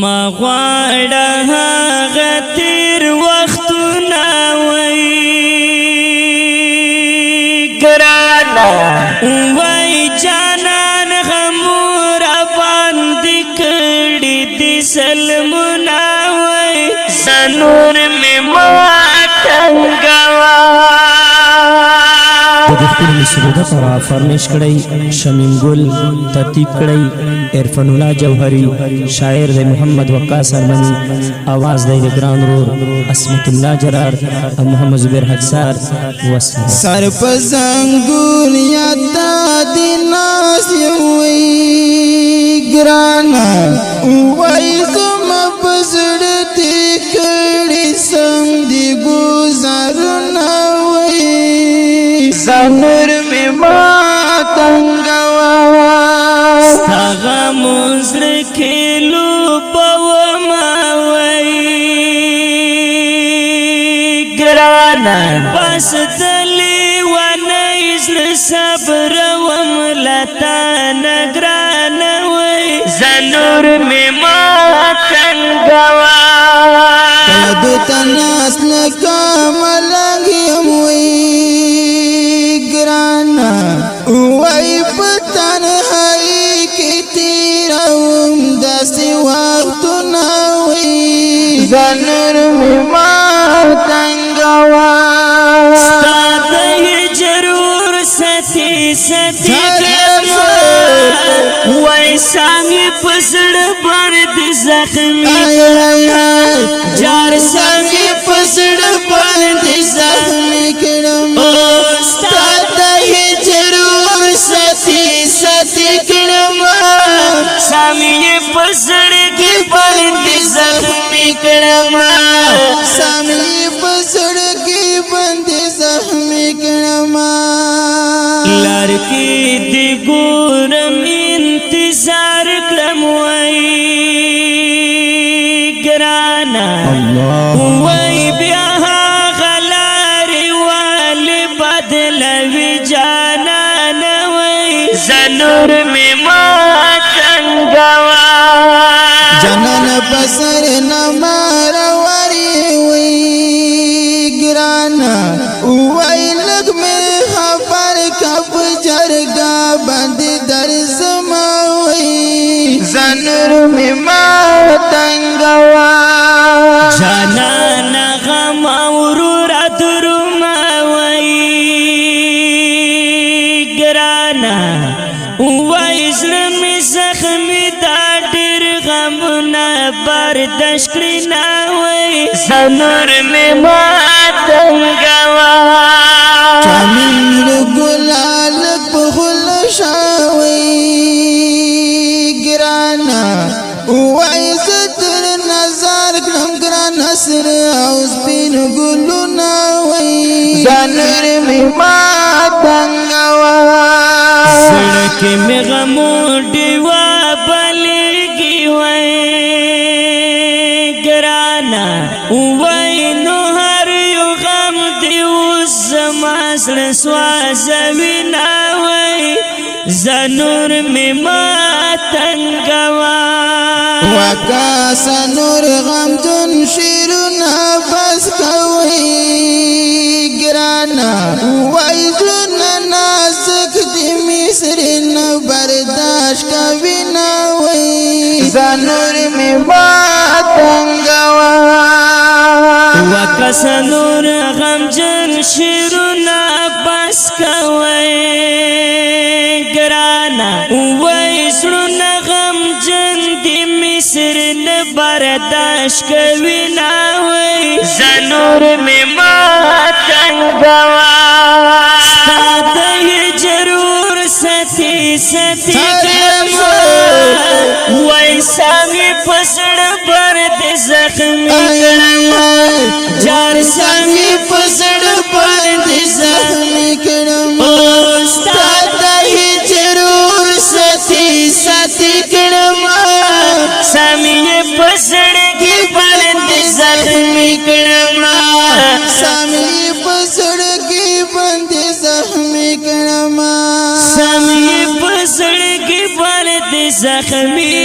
ما غواړه هغه تیر وختونه وای ګرانه وای جانان غمو را باندې کړي دي سلمونه وای زنور مې ماتنګوا د خپل مسعوده پر فرمیش کړی شمیم ګل ترتیب کړی عرفان الله جوهری شاعر د محمد وقاص ارمنی आवाज د ګران رور اسمت الله جرار محمد زبیر حقسار وسلام سر پزنګون یاتا دی ناس وی ګرانا وای زم پسړ تی کړي سم دی گزارنا وی زنور می ماتنګوا ستغه مزر کلو پوما وای ګرانا بس دلی ونیزل صبر وملتا نگران وای زنور می ماتنګوا کد تناس نکاملنګي وی ګرانا وای پتن هاي کی تیروم داسې وختونه وی زنور می ماتنګوا ستا د هجرور ستی ستی کلمه وای سانګي پسړ باندې زخمي جار سانګي پسړ باندې زخمي کړم ستا د هجرور ستی ستی کړم سانګي پسړ کې باندې زخمي کړم سانګي پسړ کې باندې زخمي کړم لار کې دی ګورم انتظار کړم وای ګرانا وای بیا غلار وال بدلوي جانان وای زنور می ماتنګوا جنان پسر نمار وری وی ګرانا وای لګ می خبر کب جرګا باندې درځما وی زنور می ماتنګوا جانان غم اورور درما وای ګرانا وای زلم زخمی دا ډیر غم نه برداشت کړی نه وای زنور می ماتنګوا چامین ګلال په خل شاوي ګرانا وای ستر نظر کړم ګران حسر او سپین ګلونه وای زنور می ماتنګوا سړک می غمو دیوا بلګي وای ګرانا وای نو هر یو غم دی اوس زما سره سوځوي نه وای زنور می ماتنګوا وکاس نور غم جن شیرنا بس کوي ګرانا وای جن نازک دی مصر نو برداشت کوي نه وای زنور می ماتنګوا وکاس نور غم جن شیرنا بس کوي ګرانا وای سړنا غم جن دی مصر نه برداشت کوي نه وای زنور می ماتنګوا ستا د هجرور ستی ستی کلمه وای سانګي پسړ باندې زخمي جار سانګي پسړ باندې زخمي کړم ستا د هجرور ستی ستی کړم سانګي پسړ کې باندې زخمي کړم سانګي پسړ کې باندې زخمي کړم سانګي پسړ کې باندې زخمي